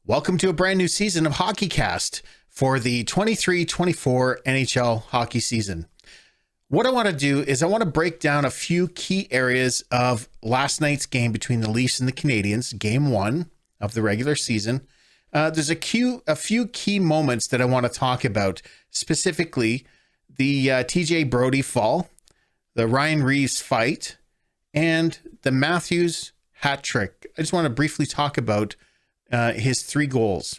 Welcome to a brand new season of HockeyCast for the 23-24 NHL hockey season. What I want to do is I want to break down a few key areas of last night's game between the Leafs and the Canadiens, game one of the regular season. There's a few key moments that I want to talk about, specifically the Brodie Fall, the Ryan Reaves fight, and the Matthews hat trick. I just want to briefly talk about his 3 goals.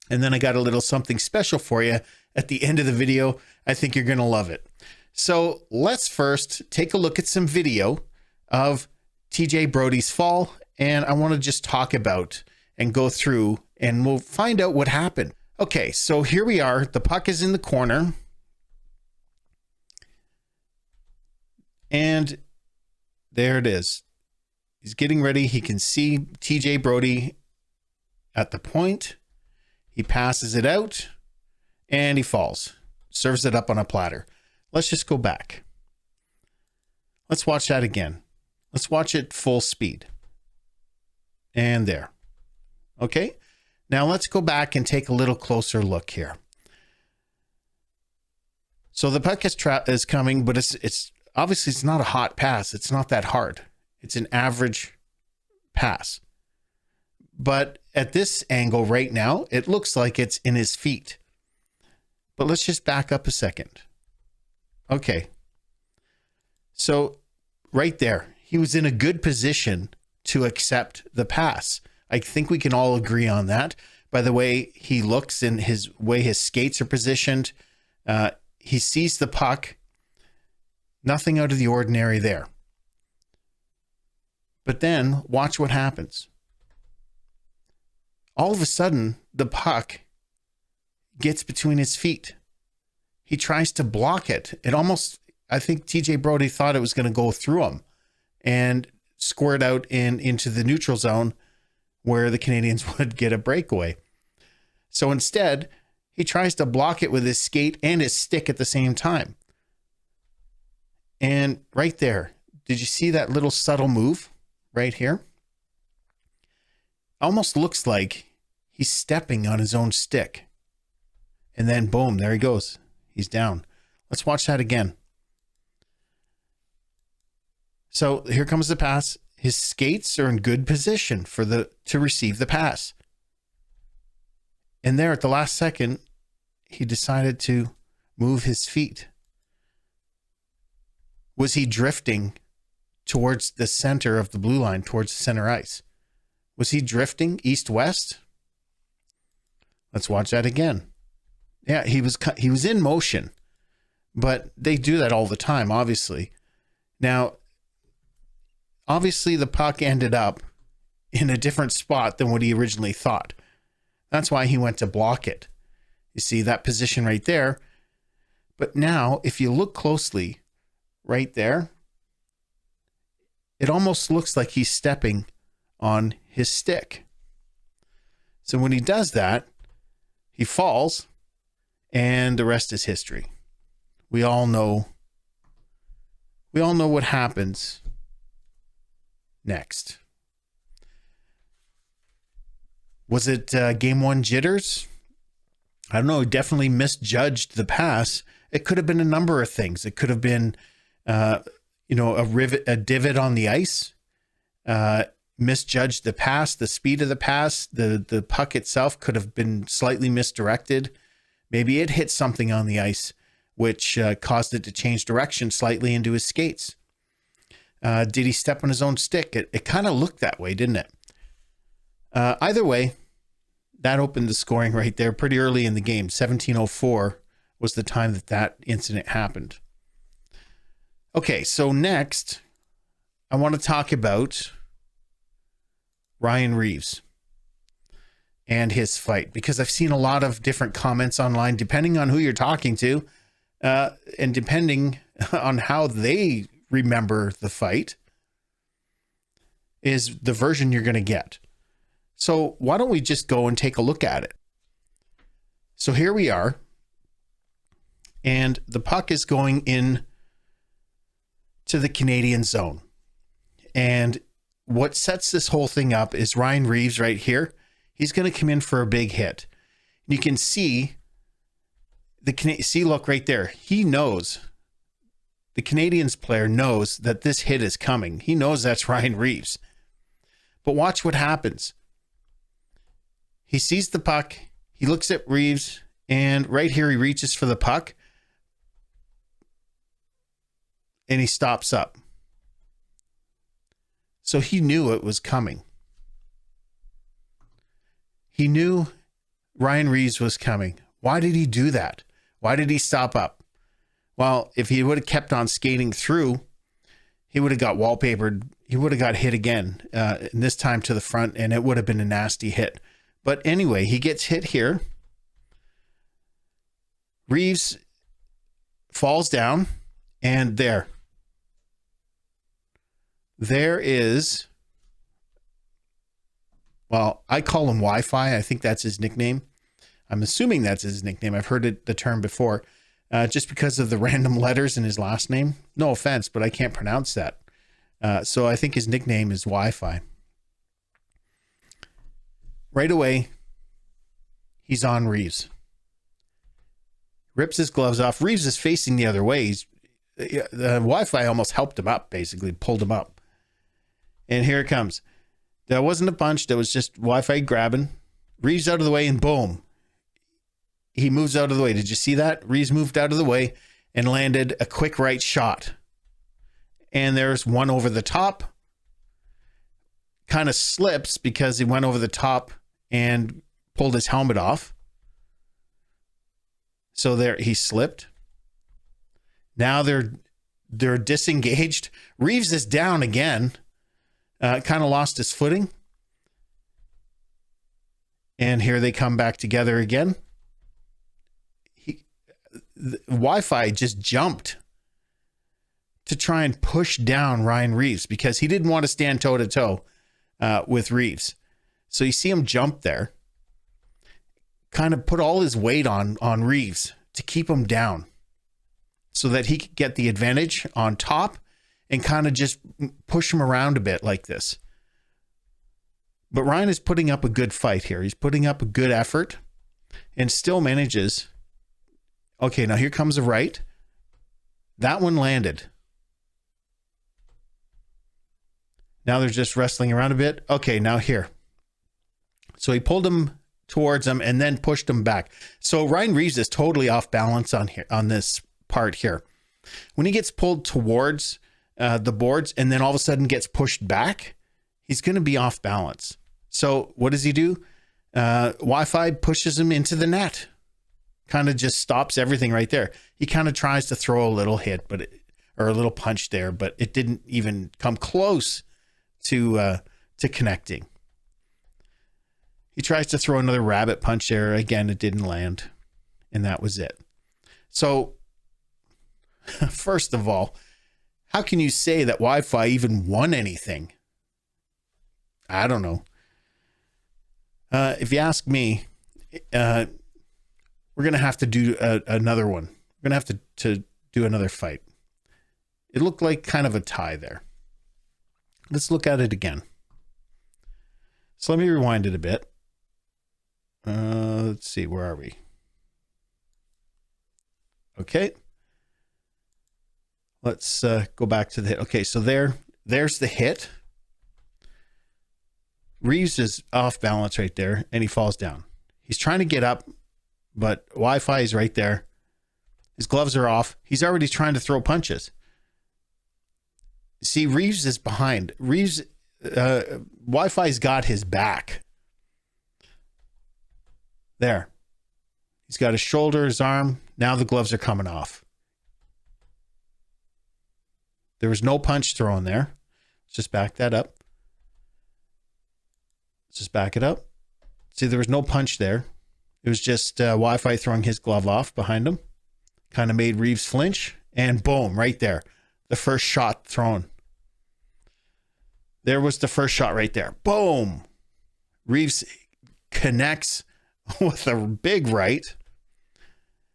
And then I got a little something special for you at the end of the video. I think you're going to love it. So let's first take a look at some video of Brodie's fall. And I want to just talk about and go through and we'll find out what happened. Okay, so here we are. The puck is in the corner. And there it is. He's getting ready. He can see Brodie at the point. He passes it out and he falls. Serves it up on a platter. Let's just go back. Let's watch that again. Let's watch it full speed. And there. Okay. Now let's go back and take a little closer look here. So the puck is coming, but it's obviously it's not a hot pass. It's not that hard. It's an average pass. But at this angle right now, it looks like it's in his feet. But let's just back up a second. Okay. So right there, he was in a good position to accept the pass. I think we can all agree on that. By the way he looks and his way his skates are positioned, he sees the puck. Nothing out of the ordinary there. But then watch what happens. All of a sudden, the puck gets between his feet. He tries to block it. It almost, I think Brodie thought it was going to go through him and squirt out into the neutral zone where the Canadiens would get a breakaway. So instead, he tries to block it with his skate and his stick at the same time. And right there, did you see that little subtle move right here? Almost looks like he's stepping on his own stick. And then boom, there he goes. He's down. Let's watch that again. So here comes the pass. His skates are in good position to receive the pass. And there at the last second, he decided to move his feet. Was he drifting towards the center of the blue line, towards the center ice? Was he drifting east-west? Let's watch that again. Yeah, he was in motion, but they do that all the time, obviously. Now, obviously the puck ended up in a different spot than what he originally thought. That's why he went to block it. You see that position right there. But now, if you look closely, right there, it almost looks like he's stepping on his stick. So when he does that, he falls, and the rest is history. We all know what happens next. Was it game one jitters? I don't know. He definitely misjudged the pass. It could have been a number of things. It could have been a divot on the ice, misjudged the pass, the speed of the pass, the puck itself could have been slightly misdirected. Maybe it hit something on the ice, which caused it to change direction slightly into his skates. Did he step on his own stick? It kind of looked that way, didn't it? Either way, that opened the scoring right there pretty early in the game. 17:04 was the time that incident happened. Okay, so next, I want to talk about Ryan Reaves and his fight, because I've seen a lot of different comments online, depending on who you're talking to, and depending on how they remember the fight, is the version you're going to get. So why don't we just go and take a look at it? So here we are, and the puck is going in to the Canadian zone. And what sets this whole thing up is Ryan Reaves right here. He's going to come in for a big hit. You can see look right there. He knows, the Canadiens player knows that this hit is coming. He knows that's Ryan Reaves. But watch what happens. He sees the puck. He looks at Reaves, and right here he reaches for the puck, and he stops up. So he knew it was coming. He knew Ryan Reaves was coming. Why did he do that? Why did he stop up? Well, if he would have kept on skating through, he would have got wallpapered. He would have got hit again, and this time to the front, and it would have been a nasty hit. But anyway, he gets hit here. Reaves falls down, and there is, well, I call him Wi-Fi. I think that's his nickname. I'm assuming that's his nickname. I've heard the term before, just because of the random letters in his last name. No offense, but I can't pronounce that. So I think his nickname is Wi-Fi. Right away, he's on Reaves. Rips his gloves off. Reaves is facing the other way. The Wi-Fi almost helped him up, basically, pulled him up. And here it comes. That wasn't a punch. That was just Wi-Fi grabbing. Reaves out of the way, and boom. He moves out of the way. Did you see that? Reaves moved out of the way and landed a quick right shot. And there's one over the top. Kind of slips because he went over the top and pulled his helmet off. So there, he slipped. Now they're disengaged. Reaves is down again. Kind of lost his footing. And here they come back together again. Wi-Fi just jumped to try and push down Ryan Reaves because he didn't want to stand toe-to-toe with Reaves. So you see him jump there, kind of put all his weight on Reaves to keep him down so that he could get the advantage on top and kind of just push him around a bit like this. But Ryan is putting up a good fight here. He's putting up a good effort and still manages. Okay, now here comes a right. That one landed. Now they're just wrestling around a bit. Okay, now here. So he pulled him towards him and then pushed him back. So Ryan Reaves is totally off balance on this part here. When he gets pulled towards the boards and then all of a sudden gets pushed back, he's going to be off balance. So what does he do? Wi-Fi pushes him into the net. Kind of just stops everything right there. He kind of tries to throw a little hit, or a little punch there, but it didn't even come close to connecting. He tries to throw another rabbit punch there. Again, it didn't land, and that was it. So, first of all, how can you say that Wi-Fi even won anything? I don't know. If you ask me, we're going to have to do another one. We're going to have to do another fight. It looked like kind of a tie there. Let's look at it again. So let me rewind it a bit. Let's see, where are we? Okay. Let's go back to the hit. Okay, so there's the hit. Reeves is off balance right there, and he falls down. He's trying to get up, but Wi-Fi is right there. His gloves are off. He's already trying to throw punches. See, Reeves is behind. Reeves, Wi-Fi's got his back. There. He's got his shoulder, his arm. Now the gloves are coming off. There was no punch thrown there. Let's just back that up. Let's just back it up. See, there was no punch there. It was just Wi-Fi throwing his glove off behind him. Kind of made Reeves flinch. And boom, right there. The first shot thrown. There was the first shot right there. Boom. Reeves connects with a big right.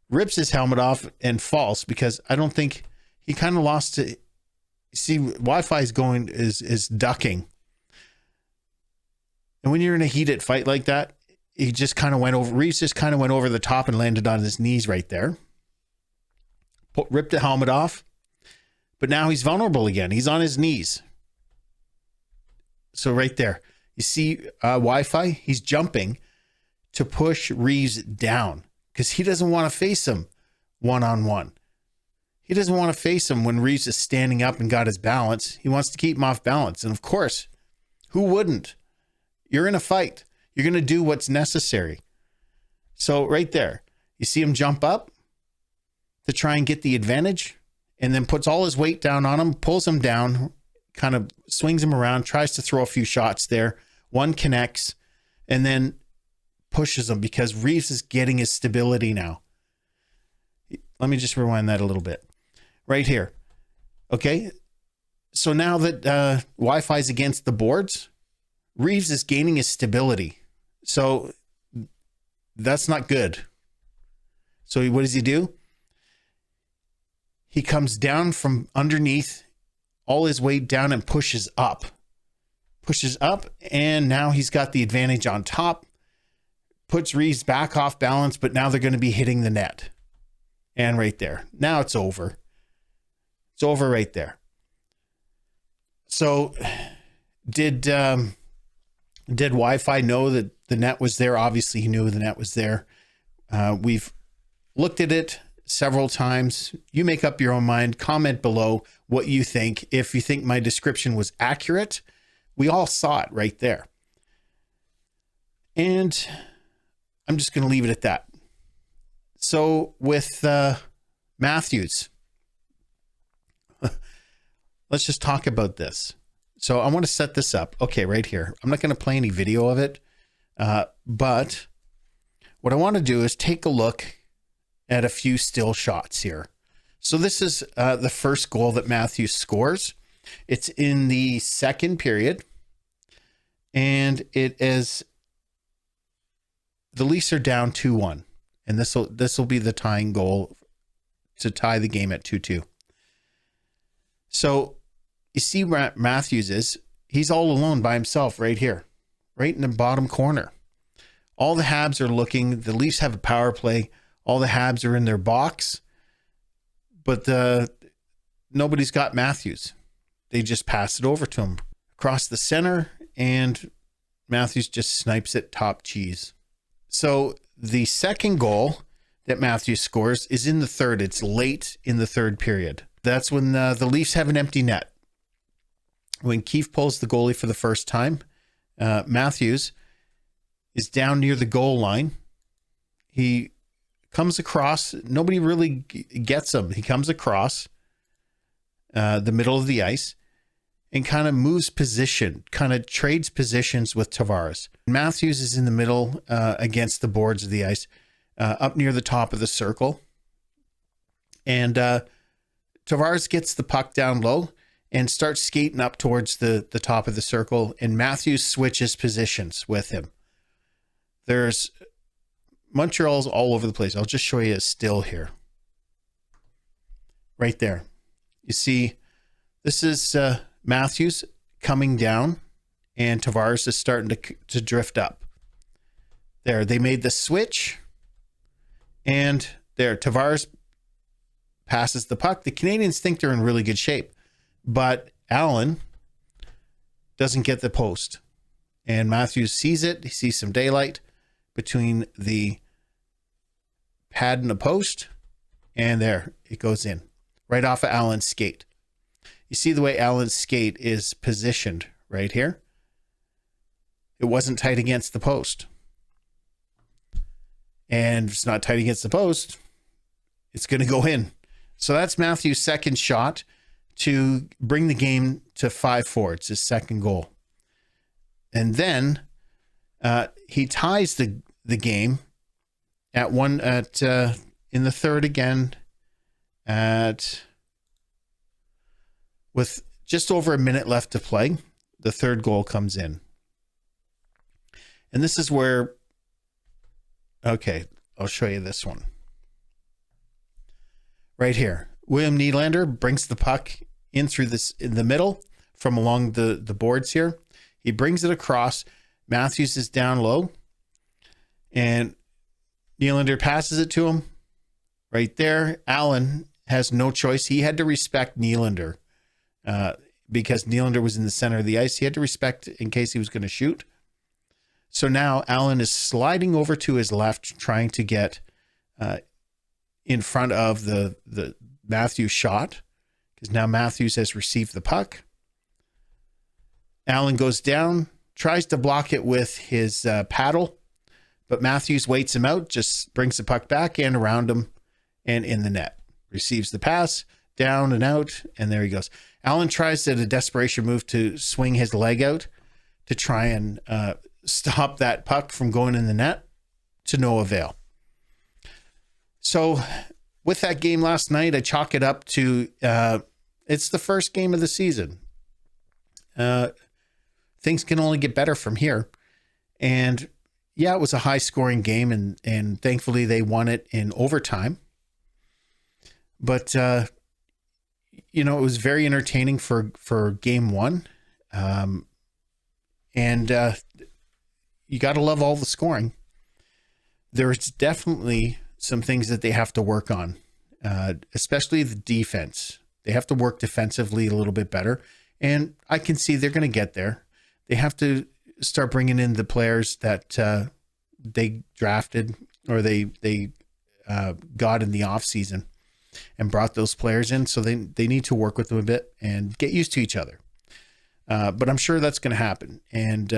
Rips his helmet off and falls because I don't think he kind of lost it. See, Wi-Fi is ducking. And when you're in a heated fight like that, he just kind of went over, Reeves just kind of went over the top and landed on his knees right there. Ripped the helmet off. But now he's vulnerable again. He's on his knees. So right there, you see Wi-Fi? He's jumping to push Reeves down because he doesn't want to face him one-on-one. He doesn't want to face him when Reeves is standing up and got his balance. He wants to keep him off balance. And of course, who wouldn't? You're in a fight. You're going to do what's necessary. So right there, you see him jump up to try and get the advantage, and then puts all his weight down on him, pulls him down, kind of swings him around, tries to throw a few shots there. One connects, and then pushes him because Reeves is getting his stability now. Let me just rewind that a little bit. Right here. Okay. So now that Wi-Fi is against the boards, Reeves is gaining his stability. So that's not good. So what does he do? He comes down from underneath, all his weight down, and pushes up. Pushes up, and now he's got the advantage on top. Puts Reeves back off balance, but now they're going to be hitting the net. And right there. Now it's over. It's over right there. So did Wi-Fi know that the net was there? Obviously, he knew the net was there. We've looked at it several times. You make up your own mind. Comment below what you think. If you think my description was accurate, we all saw it right there. And I'm just going to leave it at that. So with Matthews, let's just talk about this. So I want to set this up. Okay, right here. I'm not going to play any video of it. But what I want to do is take a look at a few still shots here. So this is the first goal that Matthews scores. It's in the second period. And it is, the Leafs are down 2-1. And this will be the tying goal to tie the game at 2-2. So you see where Matthews is. He's all alone by himself right here, right in the bottom corner. All the Habs are looking. The Leafs have a power play. All the Habs are in their box. But nobody's got Matthews. They just pass it over to him across the center, and Matthews just snipes it top cheese. So the second goal that Matthews scores is in the third. It's late in the third period. That's when the Leafs have an empty net. When Keefe pulls the goalie for the first time, Matthews is down near the goal line. He comes across. Nobody really gets him. He comes across the middle of the ice and kind of moves position, kind of trades positions with Tavares. Matthews is in the middle against the boards of the ice, up near the top of the circle. And Tavares gets the puck down low and starts skating up towards the top of the circle, and Matthews switches positions with him. There's Montreal's all over the place. I'll just show you a still here. Right there. You see, this is Matthews coming down, and Tavares is starting to drift up. There, they made the switch, and there, Tavares passes the puck. The Canadiens think they're in really good shape, but Allen doesn't get the post, and Matthews sees it. He sees some daylight between the pad and the post, and there it goes in right off of Allen's skate. You see the way Allen's skate is positioned right here. It wasn't tight against the post, and if it's not tight against the post, it's going to go in. So that's Matthews' second shot to bring the game to 5-4. It's his second goal. And then he ties the game at in the third again with just over a minute left to play. The third goal comes in. And this is where, okay, I'll show you this one. Right here. William Nylander brings the puck in through in the middle from along the boards here. He brings it across. Matthews is down low, and Nylander passes it to him right there. Allen has no choice. He had to respect Nylander because Nylander was in the center of the ice. He had to respect in case he was going to shoot. So now Allen is sliding over to his left, trying to get in front of the Matthews shot, because now Matthews has received the puck. Allen goes down, tries to block it with his paddle, but Matthews waits him out, just brings the puck back and around him and in the net. Receives the pass, down and out, and there he goes. Allen tries at a desperation move to swing his leg out to try and stop that puck from going in the net, to no avail. So with that game last night, I chalk it up to it's the first game of the season. Things can only get better from here. And yeah, it was a high scoring game, and thankfully they won it in overtime. But it was very entertaining for game one. And you got to love all the scoring. There's definitely some things that they have to work on, especially the defense. They have to work defensively a little bit better, and I can see they're going to get there. They have to start bringing in the players that they drafted or they got in the off season and brought those players in. So they need to work with them a bit and get used to each other. But I'm sure that's going to happen. And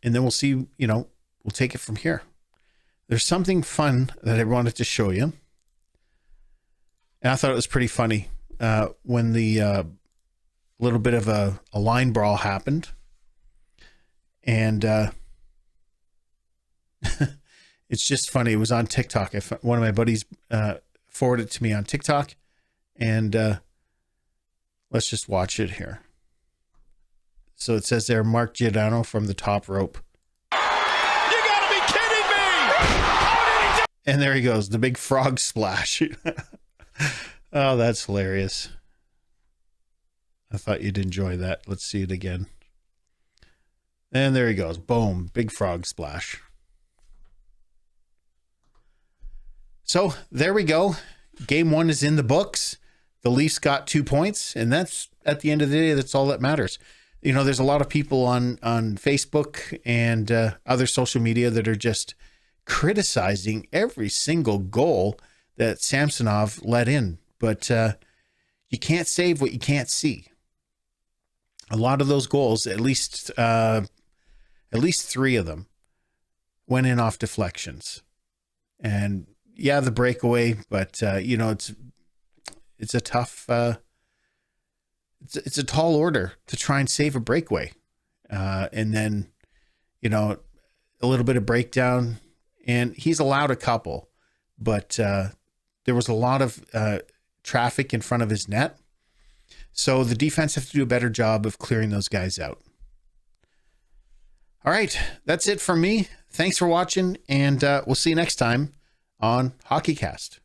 then we'll see, we'll take it from here. There's something fun that I wanted to show you. And I thought it was pretty funny when the little bit of a line brawl happened. And it's just funny. It was on TikTok. One of my buddies forwarded it to me on TikTok. And let's just watch it here. So it says there, Mark Giordano from the top rope. You gotta be kidding me! And there he goes, the big frog splash. Oh, that's hilarious. I thought you'd enjoy that. Let's see it again. And there he goes. Boom. Big frog splash. So there we go. Game one is in the books. The Leafs got 2 points, and that's, at the end of the day, that's all that matters. There's a lot of people on Facebook and other social media that are just criticizing every single goal that Samsonov let in. But you can't save what you can't see. A lot of those goals, at least 3 of them, went in off deflections. And yeah, the breakaway, but it's a tough, it's a tall order to try and save a breakaway. And then, a little bit of breakdown, and he's allowed a couple, but there was a lot of traffic in front of his net. So the defense have to do a better job of clearing those guys out. All right, that's it from me. Thanks for watching, and we'll see you next time on HockeyCast.